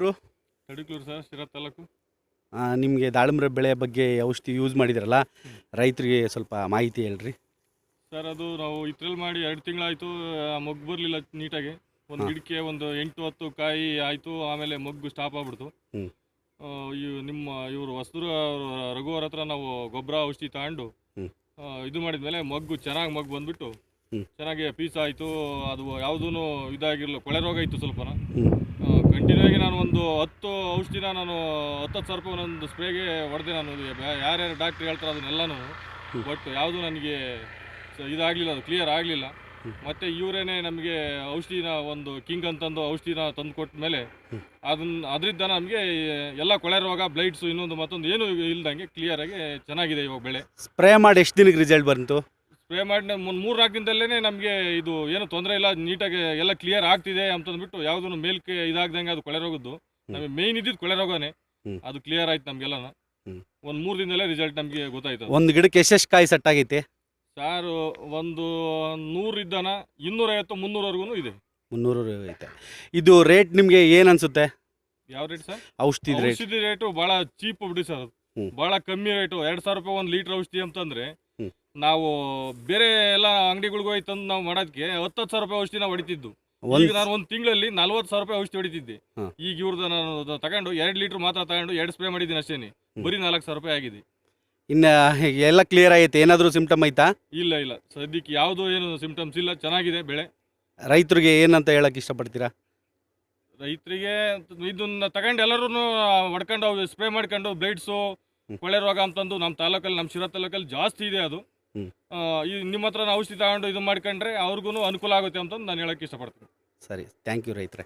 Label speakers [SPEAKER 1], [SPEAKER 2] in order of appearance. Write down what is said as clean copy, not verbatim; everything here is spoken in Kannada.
[SPEAKER 1] ಊರು?
[SPEAKER 2] ಕಡಿಕ್ಲೂರು ಸರ್, ಶಿರಾ ತಾಲೂಕು.
[SPEAKER 1] ನಿಮಗೆ ದಾಳಿಂಬೆ ಬೆಳೆ ಬಗ್ಗೆ ಔಷಧಿ ಯೂಸ್ ಮಾಡಿದ್ರಲ್ಲ, ರೈತರಿಗೆ ಸ್ವಲ್ಪ ಮಾಹಿತಿ ಹೇಳ್ರಿ
[SPEAKER 2] ಸರ್. ಅದು ನಾವು ಇದ್ರಲ್ಲಿ ಮಾಡಿ 2 ತಿಂಗಳಾಯಿತು, ಮೊಗ್ಗು ಬರಲಿಲ್ಲ ನೀಟಾಗಿ. ಒಂದು ಗಿಡಕ್ಕೆ ಒಂದು 8-10 ಕಾಯಿ ಆಯಿತು, ಆಮೇಲೆ ಮೊಗ್ಗು ಸ್ಟಾಪ್ ಆಗ್ಬಿಡ್ತು.
[SPEAKER 1] ಹ್ಮ್.
[SPEAKER 2] ಇವರು ಹೊಸದ್ರು ರಘುವರ ಹತ್ರ ನಾವು ಗೊಬ್ಬರ ಔಷಧಿ ತಗೊಂಡು ಇದು ಮಾಡಿದ್ಮೇಲೆ ಮೊಗ್ಗು ಚೆನ್ನಾಗಿ ಬಂದ್ಬಿಟ್ಟು ಚೆನ್ನಾಗಿ ಪೀಸ್ ಆಯಿತು. ಅದು ಯಾವುದೂ ಇದಾಗಿರಲಿಲ್ಲ, ಕೊಳೆ ರೋಗ ಇತ್ತು ಸ್ವಲ್ಪ. ಕಂಟಿನ್ಯೂ ಆಗಿ ನಾನು ಒಂದು 10 ಔಷಧಿನ ನಾನು 10,000 ರೂಪಾಯಿ ಒಂದೊಂದು ಸ್ಪ್ರೇಗೆ ಹೊಡೆದೆ. ನಾನು ಯಾರ್ಯಾರು ಡಾಕ್ಟ್ರ್ ಹೇಳ್ತಾರೆ ಅದನ್ನೆಲ್ಲನೂ, ಬಟ್ ಯಾವುದು ನನಗೆ ಇದಾಗಲಿಲ್ಲ, ಅದು ಕ್ಲಿಯರ್ ಆಗಲಿಲ್ಲ. ಮತ್ತು ಇವರೇನೆ ನಮಗೆ ಔಷಧಿನ ಒಂದು ಕಿಂಗ್ ಅಂತಂದು ಔಷಧಿನ ತಂದು ಕೊಟ್ಟ ಮೇಲೆ ಅದರಿಂದ ನಮಗೆ ಎಲ್ಲ ಕೊಳೆ ರೋಗ, ಬ್ಲೈಟ್ಸು, ಇನ್ನೊಂದು ಮತ್ತೊಂದು ಏನು ಇಲ್ದಂಗೆ ಕ್ಲಿಯರಾಗಿ ಚೆನ್ನಾಗಿದೆ ಇವಾಗ ಬೆಳೆ.
[SPEAKER 1] ಸ್ಪ್ರೇ ಮಾಡಿ ಎಷ್ಟು ದಿನಕ್ಕೆ ರಿಸಲ್ಟ್ ಬಂತು?
[SPEAKER 2] ಸ್ಪ್ರೇ ಮಾಡಿ 3-4 ದಿನದಲ್ಲೇ ನಮಗೆ ಇದು ಏನು ತೊಂದರೆ ಇಲ್ಲ, ನೀಟಾಗಿ ಎಲ್ಲ ಕ್ಲಿಯರ್ ಆಗ್ತಿದೆ ಅಂತಂದ್ಬಿಟ್ಟು, ಯಾವುದನ್ನು ಮೇಲ್ಕೆ ಇದಾಗ್ದಂಗೆ ಅದು ಕೊಳೆ ರೋಗದ್ದು ನಮಗೆ ಮೇಯ್ನ್ ಇದ್ದಿದ್ದು ಕೊಳೆ ರೋಗನೇ, ಅದು ಕ್ಲಿಯರ್ ಆಯ್ತು ನಮಗೆಲ್ಲ. ಒಂದು 3 ದಿನದಲ್ಲೇ ರಿಸಲ್ಟ್ ನಮಗೆ ಗೊತ್ತಾಯ್ತು.
[SPEAKER 1] ಒಂದು ಗಿಡಕ್ಕೆ ಎಷ್ಟೆಷ್ಟು ಕಾಯಿ ಸೆಟ್ ಆಗೈತೆ
[SPEAKER 2] ಸರ್? ಒಂದು 100 ಇದ್ದಾನ 250-300ವರೆಗೂ ಇದೆ.
[SPEAKER 1] 300 ಐತೆ. ಇದು ರೇಟ್ ನಿಮಗೆ ಏನು ಅನಿಸುತ್ತೆ?
[SPEAKER 2] ಯಾವ ರೇಟ್ ಸರ್?
[SPEAKER 1] ಔಷಧಿ
[SPEAKER 2] ರೇಟು ಭಾಳ ಚೀಪ್ ಬಿಡಿ ಸರ್. ಭಾಳ ಕಮ್ಮಿ ರೇಟು. 2,000 ರೂಪಾಯಿ 1 ಲೀಟ್ರ್ ಔಷಧಿ ಅಂತಂದರೆ, ನಾವು ಬೇರೆ ಎಲ್ಲ ಅಂಗಡಿಗಳಿಗೆ ಹೋಗಿ ತಂದು ನಾವು ಮಾಡೋದಕ್ಕೆ 10,000 ರೂಪಾಯಿ ಔಷಧಿನ ಹೊಡಿತಿದ್ದು. ಈಗ ನಾನು ಒಂದು ತಿಂಗಳಲ್ಲಿ 40,000 ರೂಪಾಯಿ ಔಷಧಿ ಹೊಡಿತಿದ್ದೆ. ಈಗ ಇವ್ರದ್ದು ನಾನು ತಗೊಂಡು 2 ಲೀಟ್ರ್ ಮಾತ್ರ ತಗೊಂಡು 2 ಸ್ಪ್ರೇ ಮಾಡಿದ್ದೀನಿ ಅಷ್ಟೇನೆ, ಬರೀ 4,000 ರೂಪಾಯಿ ಆಗಿದೆ.
[SPEAKER 1] ಇನ್ನು ಎಲ್ಲ ಕ್ಲಿಯರ್ ಆಗೈತೆ? ಏನಾದರೂ ಸಿಂಪ್ಟಮ್ ಐತಾ?
[SPEAKER 2] ಇಲ್ಲ, ಸದ್ಯಕ್ಕೆ ಯಾವುದೂ ಏನು ಸಿಂಪ್ಟಮ್ಸ್ ಇಲ್ಲ, ಚೆನ್ನಾಗಿದೆ ಬೆಳೆ.
[SPEAKER 1] ರೈತರಿಗೆ ಏನಂತ ಹೇಳಕ್ಕೆ ಇಷ್ಟಪಡ್ತೀರಾ?
[SPEAKER 2] ರೈತರಿಗೆ ಇದನ್ನ ತಗೊಂಡು ಎಲ್ಲರೂ ಹೊಡ್ಕೊಂಡು ಸ್ಪ್ರೇ ಮಾಡ್ಕೊಂಡು ಬ್ಲೈಟ್ಸು, ಕೊಳೆ ರೋಗ ಅಂತಂದು ನಮ್ಮ ತಾಲೂಕಲ್ಲಿ, ನಮ್ಮ ಶಿರಾ ತಾಲೂಕಲ್ಲಿ ಜಾಸ್ತಿ ಇದೆ ಅದು. ನಿಮ್ಮ ಹತ್ರ ಔಷಧಿ ತಗೊಂಡು ಇದು ಮಾಡ್ಕೊಂಡ್ರೆ ಅವ್ರಿಗೂ ಅನುಕೂಲ ಆಗುತ್ತೆ ಅಂತಂದು ನಾನು ಹೇಳೋಕ್ಕೆ ಇಷ್ಟಪಡ್ತೀನಿ.
[SPEAKER 1] ಸರಿ, ಥ್ಯಾಂಕ್ ಯು ರೈತರೇ.